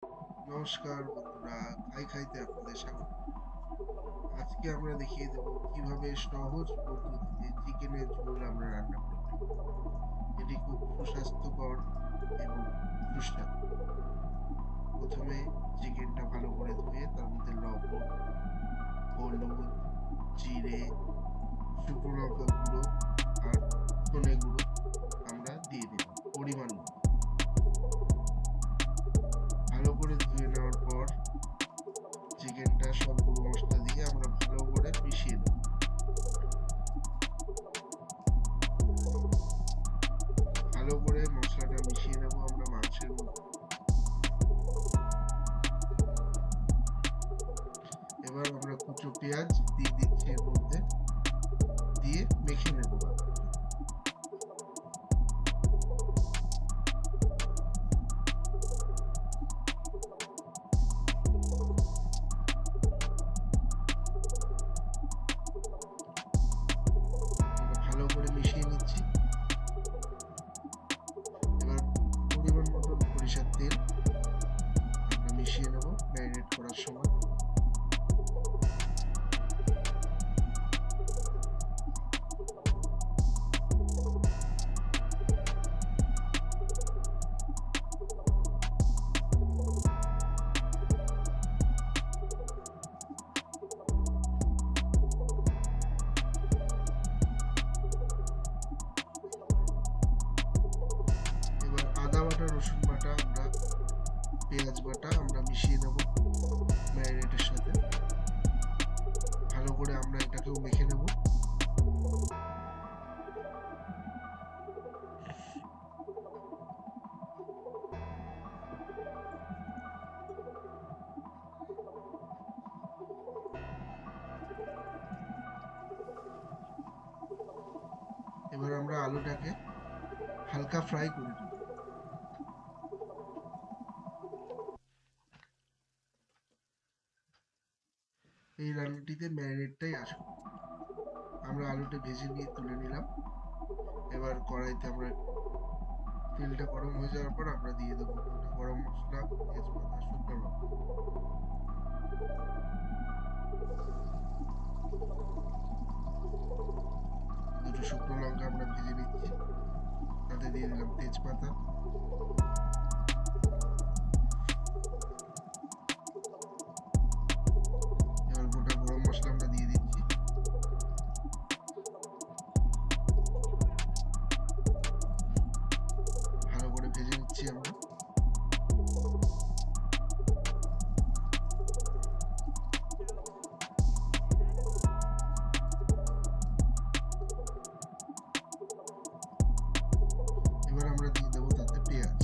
নমস্কার বন্ধুরা, খাই খাইতে আপনাদের স্বাগত। আজকে আমরা দেখিয়ে দেব কিভাবে সহজ পদ্ধতিতে চিকেনের ঝোল আমরা রান্না করে থাকি। এটি খুব সুস্বাস্থ্যকর এবং সুস্বাদু। প্রথমে চিকেনটা ভালো করে ধুয়ে তার মধ্যে লবণ, হলুদ, জিরে, শুকনো লঙ্কা গুঁড়ো আর ধনে গুঁড়ো আমরা দিয়ে দিলাম পরিমাণ মতো। ভালো করে ধুয়ে নেওয়ার পর চিকেনটা সব গুঁড়ো মশলা দিয়ে আমরা ভালো করে মিশিয়ে নেব। ভালো করে মশলাটা মিশিয়ে নেব আমরা মাংসের মধ্যে। এবার আমরা কুচো পেঁয়াজ দিয়ে দিচ্ছি এর মধ্যে, দিয়ে মেখে নেব। ভালো করে মিশিয়ে নিচ্ছি। এবার পরিমাণ মতন সরিষার তেল আমরা মিশিয়ে নেব ম্যারিনেট করার সময়। এবার আদা বাটা, রসুন বাটা, আমরা পেঁয়াজ বাটা আমরা মিশিয়ে নেব ম্যারিনেটের সাথে। ভালো করে আমরা এটাকেও মেখে নেব। এবার আমরা আলুটাকে হালকা ফ্রাই করে নেব। এই রান্নাটিতে ম্যারিনেটটাই আসবে। আমরা আলুটা ভেজে নিয়ে তুলে নিলাম। এবার কড়াইতে আমরা তেলটা গরম হয়ে যাওয়ার পর আমরা দিয়ে দেবো গরম মশলা, তেজপাতা, শুকনো লঙ্কা। দুটো শুকনো লঙ্কা আমরা ভেজে নিচ্ছি, তাতে দিয়ে দিলাম তেজপাতা। এবার গোটা গরম মশলা আমরা দিয়ে দিচ্ছি। ভালো করে ভেজে নিচ্ছি আমরা। এবার আমরা দিয়ে দেবো তাতে পেঁয়াজ।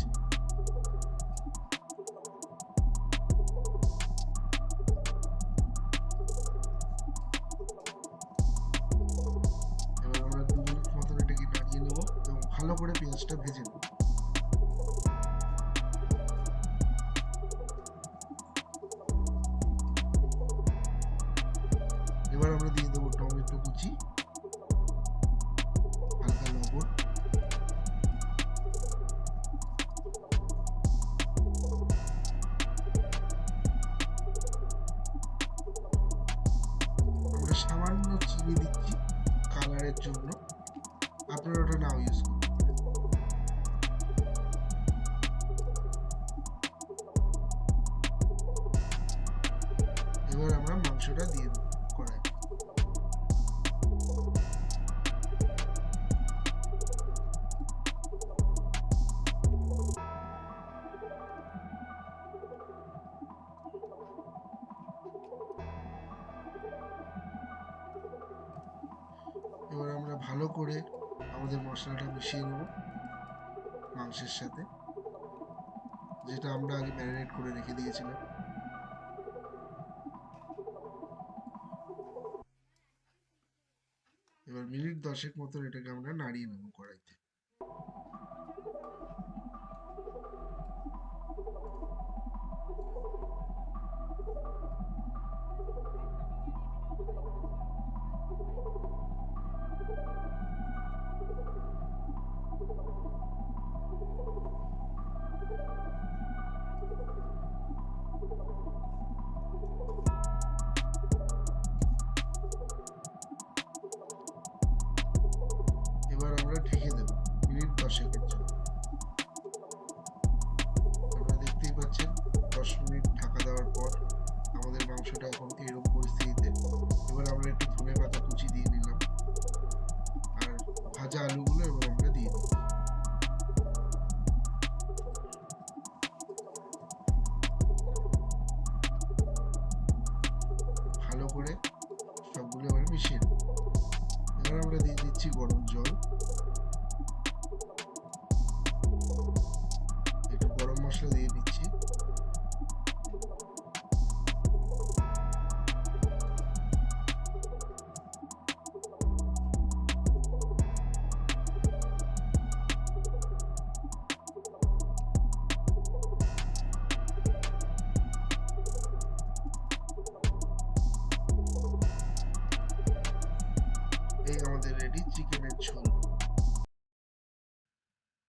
এবার আমরা 2 মিনিট মতন এটাকে নাড়িয়ে নেবো এবং ভালো করে পেঁয়াজটা ভেজে নেব। এবার আমরা দিয়ে দেবো টমেটো কুচি, হালকা লবণ, আমরা সামান্য চিনি দিচ্ছি কালারের জন্য, আপনারা ওটা নাও ইউজ করতে পারেন। এবার আমরা মাংসটা দিয়ে দেবো কড়াই। এবার আমরা ভালো করে আমাদের মশলাটা মিশিয়ে নেব মাংসের সাথে, যেটা আমরা আগে ম্যারিনেট করে রেখে দিয়েছিলাম। এবার মিনিট 10 মতন এটাকে আমরা নাড়িয়ে নেব কড়াইতে। সেকেন্ড জন্য। আপনারা দেখতেই পাচ্ছেন 10 মিনিট ঢাকা দেওয়ার পর আমাদের মাংসটা এখন এরকম পরিস্থিতিতে। এবার আমরা একটু ধনেপাতা কুচি দিয়ে নিলাম আর ভাজা আলুগুলো এবার আমরা দিয়ে দিই। ভালো করে সবগুলো এবার মিশিয়ে নেব। এবার আমরা দিয়ে দিচ্ছি গরম জল, একটু গরম মশলা দিয়ে দিচ্ছি, এই আমাদের রেডি চিকেনের ঝোল।